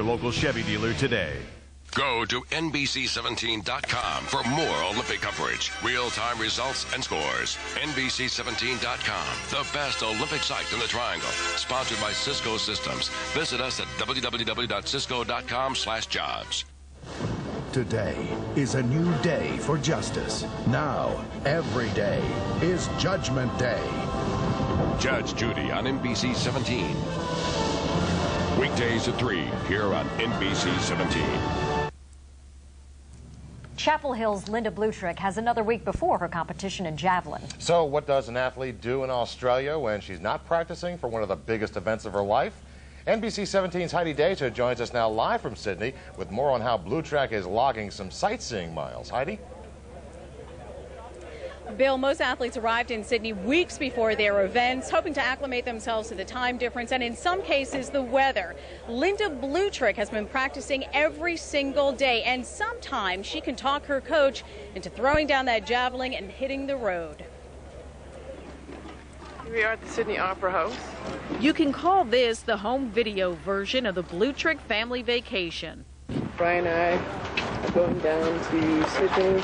Your local Chevy dealer today. Go to NBC17.com for more Olympic coverage, real-time results, and scores. NBC17.com, the best Olympic site in the Triangle. Sponsored by Cisco Systems. Visit us at www.cisco.com/jobs. Today is a new day for justice. Now, every day is Judgment Day. Judge Judy on NBC 17. Weekdays at 3 here on NBC 17. Chapel Hill's Linda Blutrick has another week before her competition in javelin. So what does an athlete do in Australia when she's not practicing for one of the biggest events of her life? NBC 17's Heidi Deja joins us now live from Sydney with more on how Blutrick is logging some sightseeing miles. Heidi? Bill, most athletes arrived in Sydney weeks before their events, hoping to acclimate themselves to the time difference and in some cases the weather. Linda Blutrick has been practicing every single day, and sometimes she can talk her coach into throwing down that javelin and hitting the road. Here we are at the Sydney Opera House. You can call this the home video version of the Blutrick family vacation. Brian and I are going down to Sydney.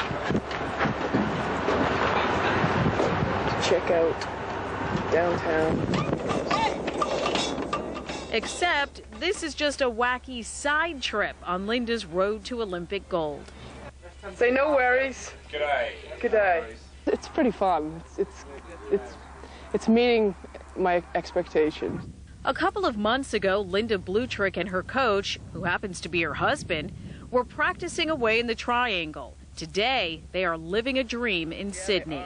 Check out downtown. Except this is just a wacky side trip on Linda's road to Olympic gold. Say no worries. G'day. G'day. It's pretty fun. It's meeting my expectations. A couple of months ago, Linda Blutrick and her coach, who happens to be her husband, were practicing away in the Triangle. Today, they are living a dream in Sydney.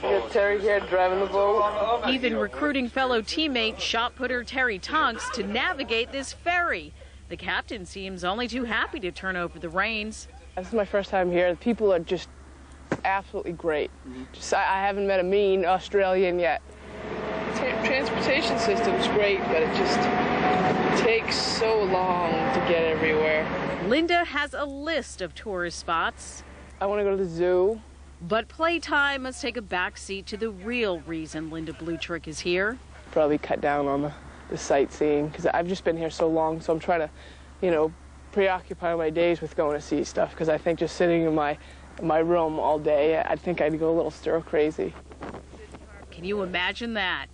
Got Terry here driving the boat. Even recruiting fellow teammate shot putter Terry Tonks to navigate this ferry. The captain seems only too happy to turn over the reins. This is my first time here. The people are just absolutely great. I haven't met a mean Australian yet. Transportation system's great, but it just takes so long to get everywhere. Linda has a list of tourist spots. I want to go to the zoo. But playtime must take a backseat to the real reason Linda Blutrick is here. Probably cut down on the sightseeing, because I've just been here so long, so I'm trying to, preoccupy my days with going to see stuff, because I think just sitting in my room all day, I think I'd go a little stir crazy. Can you imagine that?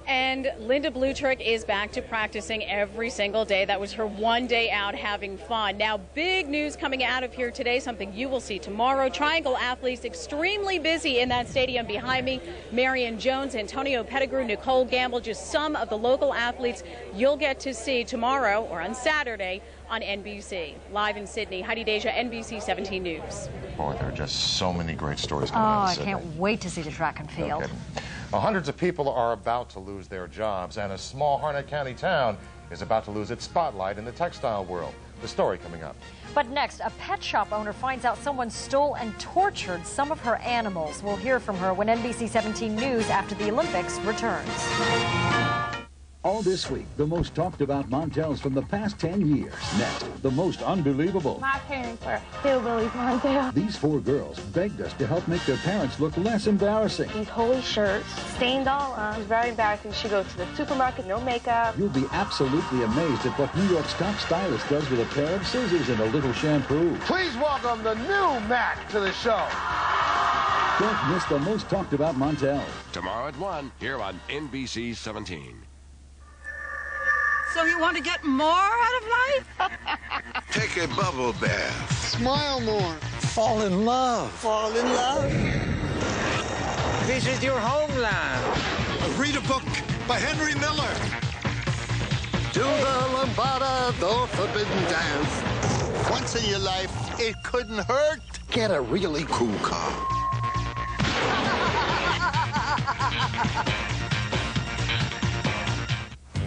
And Linda Blutrick is back to practicing every single day. That was her one day out having fun. Now, big news coming out of here today, something you will see tomorrow. Triangle athletes extremely busy in that stadium behind me. Marion Jones, Antonio Pettigrew, Nicole Gamble, just some of the local athletes you'll get to see tomorrow or on Saturday on NBC. Live in Sydney, Heidi Deja, NBC 17 News. Boy, there are just so many great stories coming out of Sydney. I can't wait to see the track and field. Well, hundreds of people are about to lose their jobs, and a small Harnett County town is about to lose its spotlight in the textile world. The story coming up. But next, a pet shop owner finds out someone stole and tortured some of her animals. We'll hear from her when NBC 17 News After the Olympics returns. All this week, the most talked about Montels from the past 10 years. Next, the most unbelievable. My parents are hillbillies, Montel. These 4 girls begged us to help make their parents look less embarrassing. These holy shirts, stained all up. It was very embarrassing. She goes to the supermarket, no makeup. You'll be absolutely amazed at what New York's top stylist does with a pair of scissors and a little shampoo. Please welcome the new Mac to the show. Don't miss the most talked about Montel. Tomorrow at 1 here on NBC 17. So you want to get more out of life? Take a bubble bath. Smile more. Fall in love. Fall in love. Visit your homeland. Read a book by Henry Miller. Do the lambada, the forbidden dance. Once in your life, it couldn't hurt. Get a really cool car.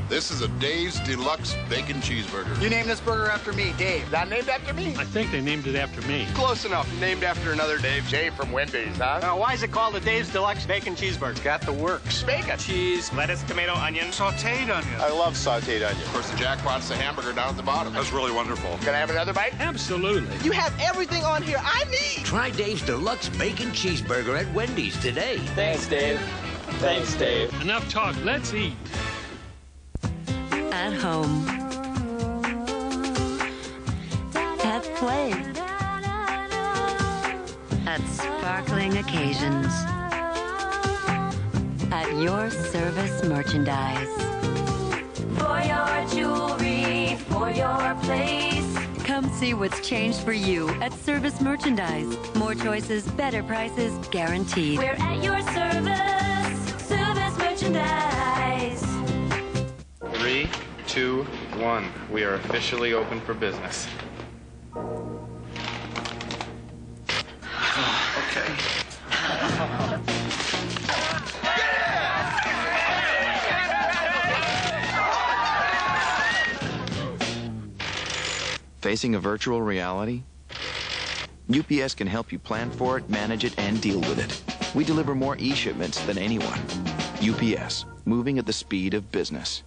This is a Dave's Deluxe Bacon Cheeseburger. You named this burger after me, Dave. Not named after me? I think they named it after me. Close enough. Named after another Dave. Jay from Wendy's, huh? Why is it called a Dave's Deluxe Bacon Cheeseburger? It's got the works. Bacon. Cheese, lettuce, tomato, onion, sauteed onion. I love sauteed onion. Of course, the jackpot's the hamburger down at the bottom. That's really wonderful. Can I have another bite? Absolutely. You have everything on here I need. Try Dave's Deluxe Bacon Cheeseburger at Wendy's today. Thanks, Dave. Thanks, Dave. Enough talk. Let's eat. At home. At play. At sparkling occasions. At your Service Merchandise. For your jewelry, for your place. Come see what's changed for you at Service Merchandise. More choices, better prices, guaranteed. We're at your service. Service Merchandise. 3, 2, 1. We are officially open for business. Okay. Facing a virtual reality? UPS can help you plan for it, manage it, and deal with it. We deliver more e-shipments than anyone. UPS, moving at the speed of business.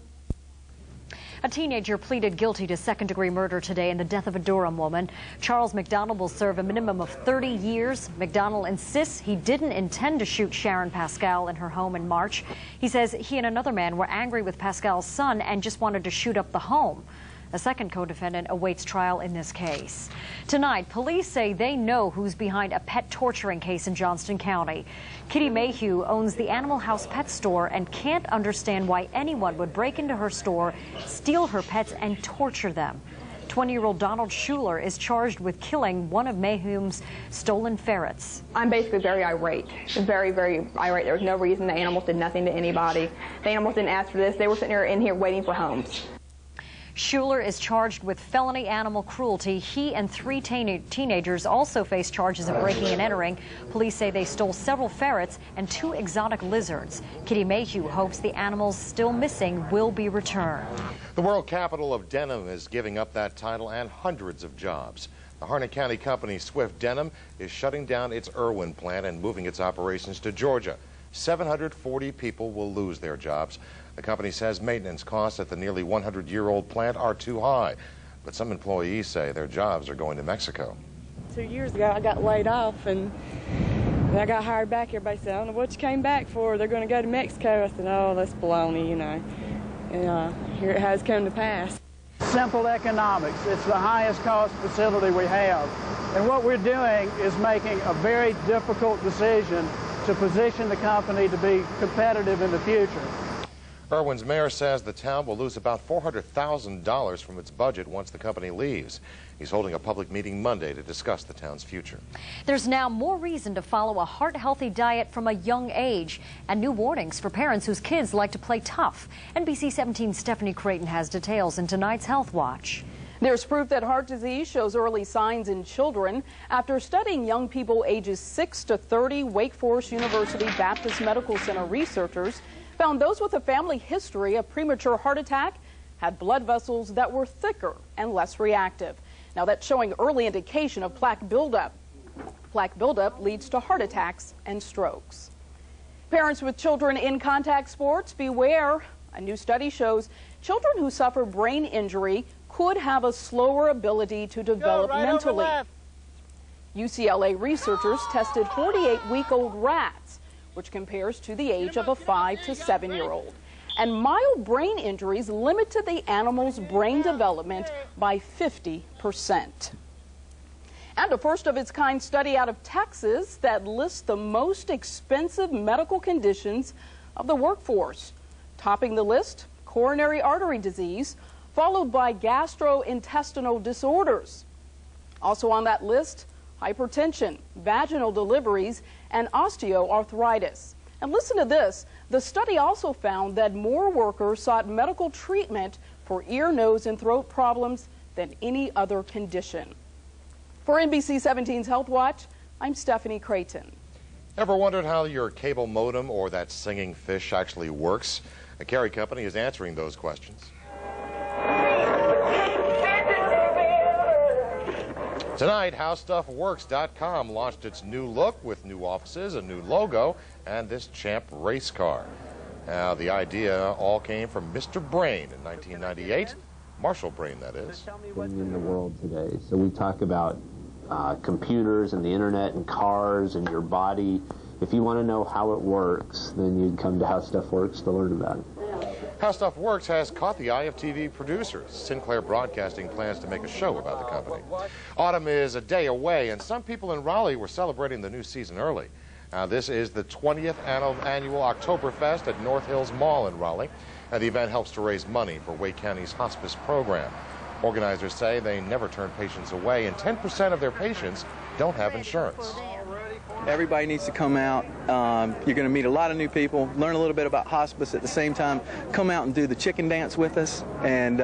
A teenager pleaded guilty to second-degree murder today in the death of a Durham woman. Charles McDonald will serve a minimum of 30 years. McDonald insists he didn't intend to shoot Sharon Pascal in her home in March. He says he and another man were angry with Pascal's son and just wanted to shoot up the home. A second co-defendant awaits trial in this case. Tonight, police say they know who's behind a pet torturing case in Johnston County. Kitty Mayhew owns the Animal House pet store and can't understand why anyone would break into her store, steal her pets, and torture them. 20-year-old Donald Schuler is charged with killing one of Mayhew's stolen ferrets. I'm basically very irate. Very, very irate. There was no reason. The animals did nothing to anybody. The animals didn't ask for this. They were sitting in here waiting for homes. Schuler is charged with felony animal cruelty. He and 3 teenagers also face charges of breaking and entering. Police say they stole several ferrets and 2 exotic lizards. Kitty Mayhew hopes the animals still missing will be returned. The world capital of denim is giving up that title and hundreds of jobs. The Harnett County company Swift Denim is shutting down its Irwin plant and moving its operations to Georgia. 740 people will lose their jobs. The company says maintenance costs at the nearly 100-year-old plant are too high, but some employees say their jobs are going to Mexico. 2 years ago, I got laid off, and I got hired back. Everybody said, I don't know what you came back for. They're going to go to Mexico. I said, oh, that's baloney, you know. And here it has come to pass. Simple economics. It's the highest cost facility we have. And what we're doing is making a very difficult decision to position the company to be competitive in the future. Irwin's mayor says the town will lose about $400,000 from its budget once the company leaves. He's holding a public meeting Monday to discuss the town's future. There's now more reason to follow a heart-healthy diet from a young age, and new warnings for parents whose kids like to play tough. NBC 17's Stephanie Creighton has details in tonight's Health Watch. There's proof that heart disease shows early signs in children. After studying young people ages 6 to 30, Wake Forest University Baptist Medical Center researchers found those with a family history of premature heart attack had blood vessels that were thicker and less reactive. Now that's showing early indication of plaque buildup. Plaque buildup leads to heart attacks and strokes. Parents with children in contact sports, beware. A new study shows children who suffer brain injury could have a slower ability to develop mentally. UCLA researchers tested 48-week-old rats, which compares to the age of a 5 to 7-year-old. And mild brain injuries limited the animal's brain development by 50%. And a first-of-its-kind study out of Texas that lists the most expensive medical conditions of the workforce. Topping the list, coronary artery disease, followed by gastrointestinal disorders. Also on that list, hypertension, vaginal deliveries, and osteoarthritis. And listen to this, the study also found that more workers sought medical treatment for ear, nose, and throat problems than any other condition. For NBC 17's Health Watch, I'm Stephanie Creighton. Ever wondered how your cable modem or that singing fish actually works? The Carey Company is answering those questions. Tonight, HowStuffWorks.com launched its new look with new offices, a new logo, and this Champ race car. Now, the idea all came from Mr. Brain in 1998. Marshall Brain, that is. In the world today. So we talk about computers and the internet and cars and your body. If you want to know how it works, then you'd come to How Stuff Works to learn about it. How Stuff Works has caught the eye of TV producers. Sinclair Broadcasting plans to make a show about the company. Autumn is a day away, and some people in Raleigh were celebrating the new season early. This is the 20th annual Oktoberfest at North Hills Mall in Raleigh. The event helps to raise money for Wake County's hospice program. Organizers say they never turn patients away, and 10% of their patients don't have insurance. Everybody needs to come out. You're going to meet a lot of new people, learn a little bit about hospice at the same time. Come out and do the chicken dance with us, and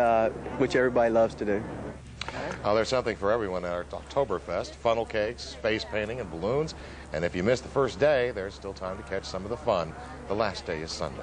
which everybody loves to do. There's something for everyone at our Oktoberfest: funnel cakes, face painting, and balloons. And if you miss the first day, there's still time to catch some of the fun. The last day is Sunday.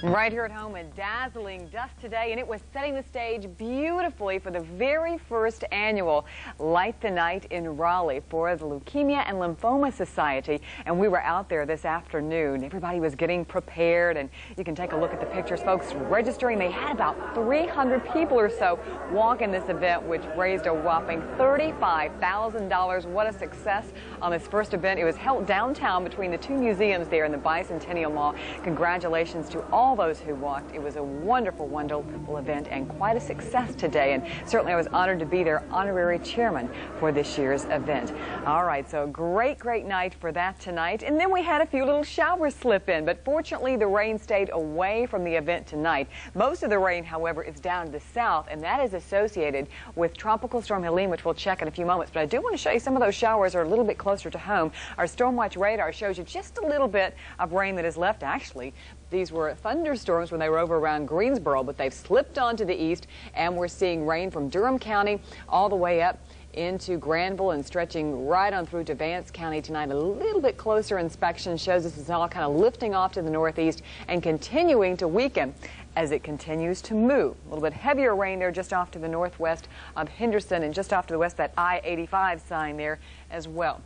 Right here at home, a dazzling dusk today, and it was setting the stage beautifully for the very first annual Light the Night in Raleigh for the Leukemia and Lymphoma Society. And we were out there this afternoon. Everybody was getting prepared, and you can take a look at the pictures. Folks registering. They had about 300 people or so walk in this event, which raised a whopping $35,000. What a success on this first event. It was held downtown between the two museums there in the Bicentennial Mall. Congratulations to all those who walked. It was a wonderful, wonderful event and quite a success today. And certainly I was honored to be their honorary chairman for this year's event. All right, so great night for that tonight. And then we had a few little showers slip in, but fortunately the rain stayed away from the event tonight. Most of the rain, however, is down to the south, and that is associated with Tropical Storm Helene, which we'll check in a few moments. But I do want to show you some of those showers are a little bit closer to home. Our Storm Watch radar shows you just a little bit of rain that is left. Actually, these were thunderstorms when they were over around Greensboro, but they've slipped on to the east, and we're seeing rain from Durham County all the way up into Granville and stretching right on through to Vance County tonight. A little bit closer inspection shows this is all kind of lifting off to the northeast and continuing to weaken as it continues to move. A little bit heavier rain there just off to the northwest of Henderson and just off to the west, that I-85 sign there as well.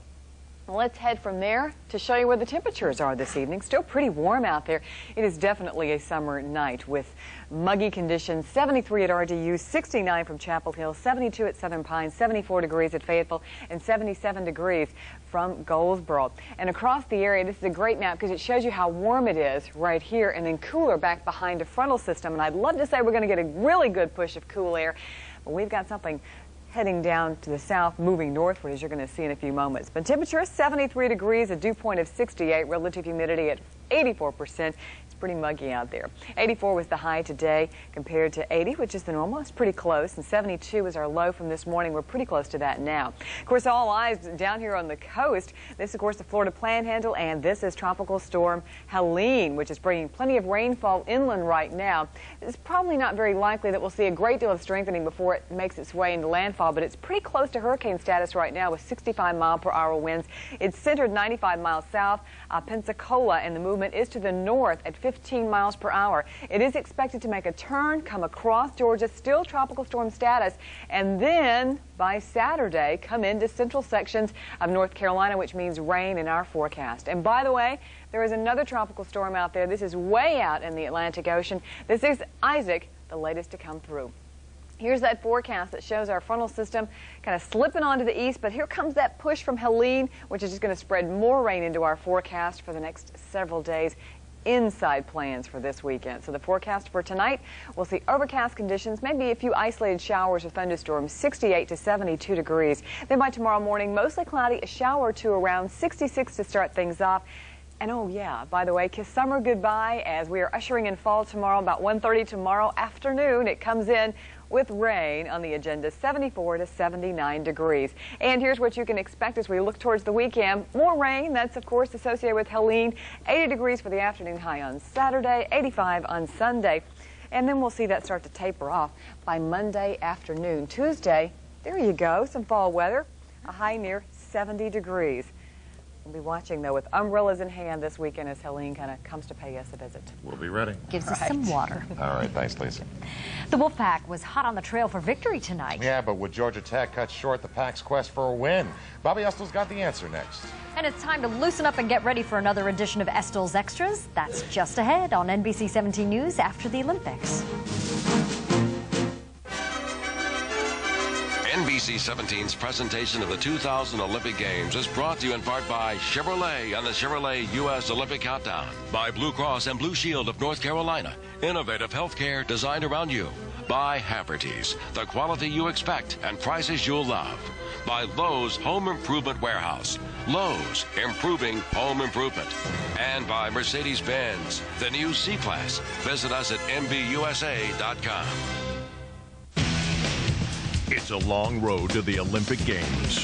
Let's head from there to show you where the temperatures are this evening. Still pretty warm out there. It is definitely a summer night with muggy conditions. 73 at RDU, 69 from Chapel Hill, 72 at Southern Pines, 74 degrees at Fayetteville, and 77 degrees from Goldsboro. And across the area, this is a great map because it shows you how warm it is right here and then cooler back behind a frontal system. And I'd love to say we're going to get a really good push of cool air, but we've got something heading down to the south, moving northward, as you're going to see in a few moments. But temperature is 73 degrees, a dew point of 68, relative humidity at 84%. It's pretty muggy out there. 84 was the high today compared to 80, which is the normal. It's pretty close. And 72 is our low from this morning. We're pretty close to that now. Of course, all eyes down here on the coast. This, of course, the Florida Panhandle, and this is Tropical Storm Helene, which is bringing plenty of rainfall inland right now. It's probably not very likely that we'll see a great deal of strengthening before it makes its way into landfall, but it's pretty close to hurricane status right now with 65-mile-per-hour winds. It's centered 95 miles south of Pensacola, and the movement is to the north at 15 miles per hour. It is expected to make a turn, come across Georgia, still tropical storm status, and then by Saturday come into central sections of North Carolina, which means rain in our forecast. And by the way, there is another tropical storm out there. This is way out in the Atlantic Ocean. This is Isaac, the latest to come through. Here's that forecast that shows our frontal system kind of slipping onto the east, but here comes that push from Helene, which is just going to spread more rain into our forecast for the next several days. Inside plans for this weekend. So the forecast for tonight, we'll see overcast conditions, maybe a few isolated showers or thunderstorms, 68 to 72 degrees. Then by tomorrow morning, mostly cloudy, a shower or two around, 66 to start things off. And oh yeah, by the way, kiss summer goodbye as we are ushering in fall tomorrow, about 1:30 tomorrow afternoon. It comes in with rain on the agenda, 74 to 79 degrees. And here's what you can expect as we look towards the weekend. More rain, that's of course associated with Helene. 80 degrees for the afternoon high on Saturday, 85 on Sunday. And then we'll see that start to taper off by Monday afternoon. Tuesday, there you go, some fall weather, a high near 70 degrees. We'll be watching, though, with umbrellas in hand this weekend as Helene kind of comes to pay us a visit. We'll be ready. Gives us some water. All right, thanks, Lisa. The Wolfpack was hot on the trail for victory tonight. Yeah, but would Georgia Tech cut short the Pack's quest for a win? Bobby Estill's got the answer next. And it's time to loosen up and get ready for another edition of Estill's Extras. That's just ahead on NBC 17 News after the Olympics. NBC 17's presentation of the 2000 Olympic Games is brought to you in part by Chevrolet on the Chevrolet U.S. Olympic Countdown, by Blue Cross and Blue Shield of North Carolina, innovative health care designed around you, by Haverty's, the quality you expect and prices you'll love, by Lowe's Home Improvement Warehouse, Lowe's, improving home improvement, and by Mercedes-Benz, the new C-Class. Visit us at MBUSA.com. It's a long road to the Olympic Games,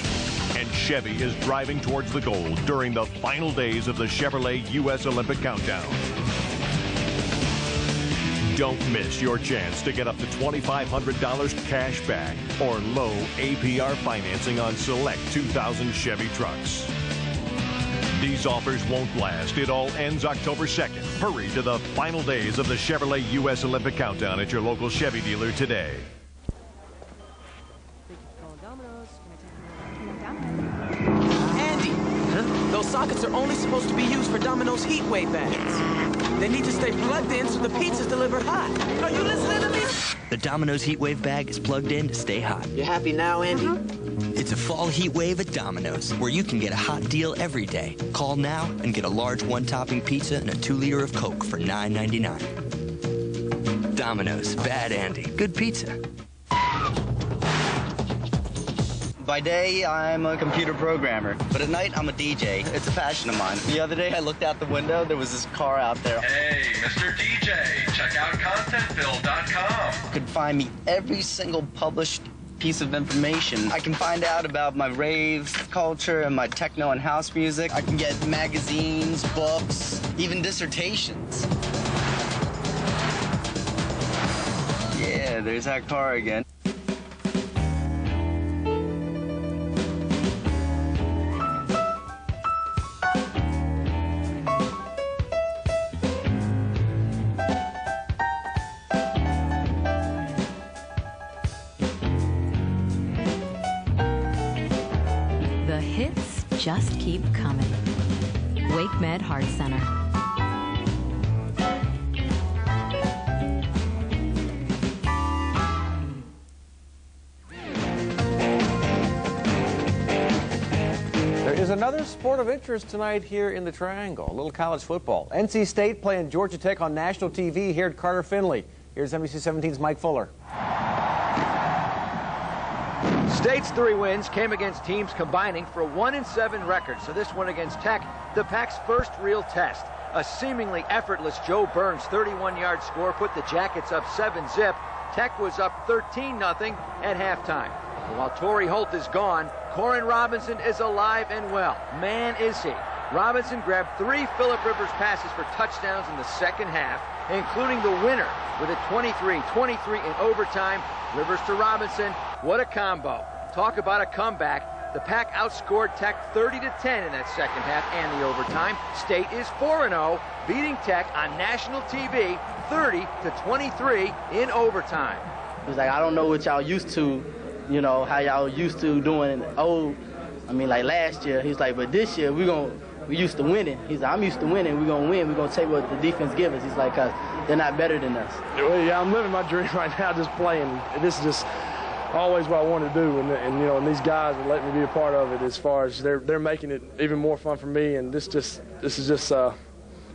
and Chevy is driving towards the goal during the final days of the Chevrolet U.S. Olympic Countdown. Don't miss your chance to get up to $2,500 cash back or low APR financing on select 2000 Chevy trucks. These offers won't last. It all ends October 2nd. Hurry to the final days of the Chevrolet U.S. Olympic Countdown at your local Chevy dealer today. Andy, those sockets are only supposed to be used for Domino's heat wave bags. They need to stay plugged in so the pizza's delivered hot. Are you listening to me? The Domino's heat wave bag is plugged in to stay hot. You happy now, Andy? It's a fall heat wave at Domino's, where you can get a hot deal every day. Call now and get a large one-topping pizza and a 2-liter of Coke for $9.99. Domino's, bad Andy, good pizza. By day, I'm a computer programmer, but at night, I'm a DJ. It's a passion of mine. The other day, I looked out the window, there was this car out there. Hey, Mr. DJ, check out ContentBuild.com. You could find me every single published piece of information. I can find out about my rave culture and my techno and house music. I can get magazines, books, even dissertations. Yeah, there's that car again. Just keep coming. WakeMed Heart Center. There is another sport of interest tonight here in the Triangle, a little college football. NC State playing Georgia Tech on national TV here at Carter Finley. Here's NBC 17's Mike Fuller. State's 3 wins came against teams combining for a 1-7 record. So this one against Tech, the Pac's first real test. A seemingly effortless Joe Burns 31-yard score put the Jackets up 7-zip. Tech was up 13-0 at halftime. And while Torrey Holt is gone, Corin Robinson is alive and well. Man, is he. Robinson grabbed 3 Phillip Rivers passes for touchdowns in the second half, including the winner with a 23-23 in overtime. Rivers to Robinson. What a combo. Talk about a comeback. The Pack outscored Tech 30-10 in that second half and the overtime. State is 4-0, beating Tech on national TV 30-23 in overtime. He's like, I don't know what y'all used to, you know, how y'all used to doing like last year. He's like, but this year we used to winning. He's like, I'm used to winning. We're going to win. We're going to take what the defense gives us. He's like, cause they're not better than us. Yeah, I'm living my dream right now, just playing. This is just always what I want to do, and you know, and these guys are letting me be a part of it. As far as they're making it even more fun for me, and this is just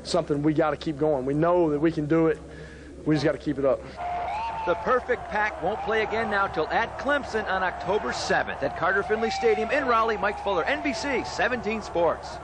something we got to keep going. We know that we can do it. We just got to keep it up. The perfect Pack won't play again now till at Clemson on October 7th at Carter Finley Stadium in Raleigh. Mike Fuller, NBC 17 Sports.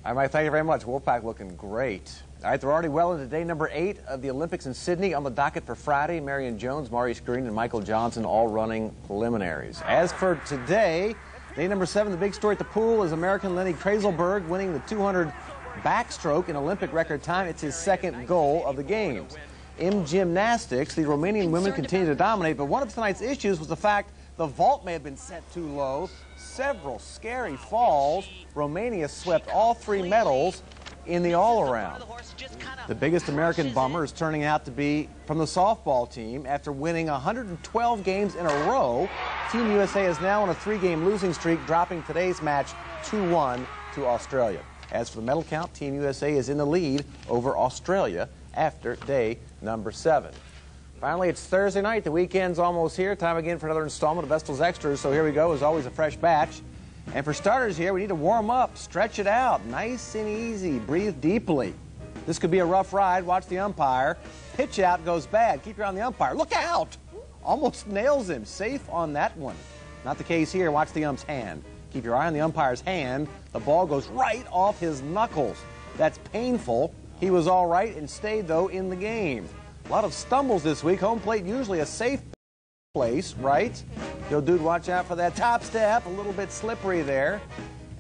All right, Mike, thank you very much. Wolfpack looking great. All right, they're already well into day number 8 of the Olympics in Sydney. On the docket for Friday, Marion Jones, Maurice Green, and Michael Johnson all running preliminaries. As for today, day number 7, the big story at the pool is American Lenny Krayzelberg winning the 200 backstroke in Olympic record time. It's his second goal of the Games. In gymnastics, the Romanian women continue to dominate, but one of tonight's issues was the fact the vault may have been set too low. Several scary falls. Romania swept all 3 medals in the all-around. The biggest American bummer is turning out to be from the softball team. After winning 112 games in a row, Team USA is now on a 3-game losing streak, dropping today's match 2-1 to Australia. As for the medal count, Team USA is in the lead over Australia after day number 7. Finally, it's Thursday night. The weekend's almost here. Time again for another installment of Vestal's Extras. So here we go. As always, a fresh batch. And for starters here, we need to warm up, stretch it out, nice and easy. Breathe deeply. This could be a rough ride. Watch the umpire. Pitch out goes bad. Keep your eye on the umpire. Look out! Almost nails him. Safe on that one. Not the case here. Watch the ump's hand. Keep your eye on the umpire's hand. The ball goes right off his knuckles. That's painful. He was all right and stayed, though, in the game. A lot of stumbles this week. Home plate usually a safe place, right? Yo, dude, watch out for that top step. A little bit slippery there.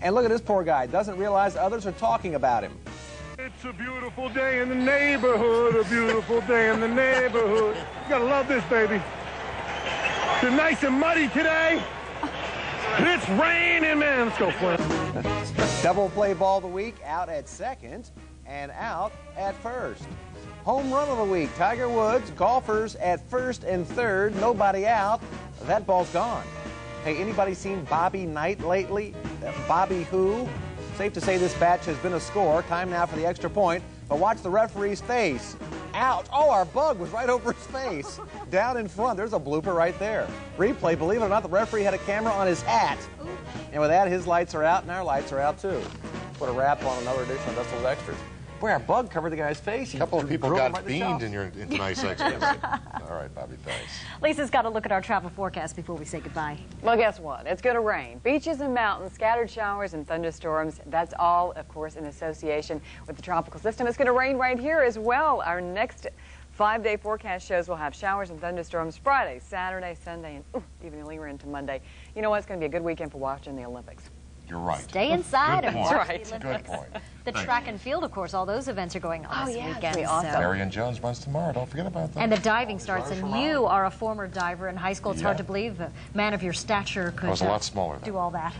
And look at this poor guy. Doesn't realize others are talking about him. It's a beautiful day in the neighborhood, a beautiful day in the neighborhood. You gotta love this, baby. It's nice and muddy today. It's raining, man. Let's go, Flint. Double play ball of the week, out at second and out at first. Home run of the week, Tiger Woods, golfers at first and third, nobody out. That ball's gone. Hey, anybody seen Bobby Knight lately? Bobby who? Safe to say this batch has been a score. Time now for the extra point, but watch the referee's face. Out. Oh, our bug was right over his face. Down in front, there's a blooper right there. Replay, believe it or not, the referee had a camera on his hat. And with that, his lights are out and our lights are out too. Put a wrap on another edition of Vestal's Extras. Boy, our bug covered the guy's face. A couple of people got beamed in tonight's Extras. All right, Bobby, thanks. Lisa's got to look at our travel forecast before we say goodbye. Well, guess what? It's going to rain. Beaches and mountains, scattered showers and thunderstorms. That's all, of course, in association with the tropical system. It's going to rain right here as well. Our next 5-day forecast shows we'll have showers and thunderstorms Friday, Saturday, Sunday, and even linger into Monday. You know what? It's going to be a good weekend for watching the Olympics. You're right. Stay inside and watch the Olympics. Good point. The track and field, of course, all those events are going on this weekend. Awesome. Marion Jones runs tomorrow. Don't forget about that. And the diving starts, and you are a former diver in high school. It's hard to believe a man of your stature could I was a lot smaller do all that.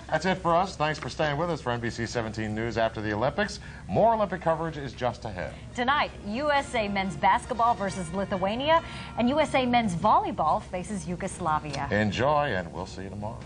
That's it for us. Thanks for staying with us for NBC 17 News after the Olympics. More Olympic coverage is just ahead. Tonight, USA men's basketball versus Lithuania, and USA men's volleyball faces Yugoslavia. Enjoy, and we'll see you tomorrow.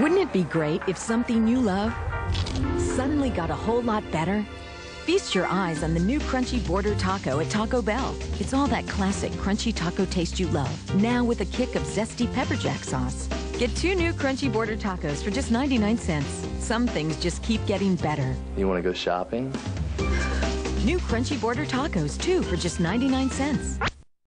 Wouldn't it be great if something you love suddenly got a whole lot better? Feast your eyes on the new Crunchy Border Taco at Taco Bell. It's all that classic crunchy taco taste you love, now with a kick of zesty pepper jack sauce. Get 2 new Crunchy Border Tacos for just 99 cents. Some things just keep getting better. You want to go shopping? New Crunchy Border Tacos, 2 for just 99 cents.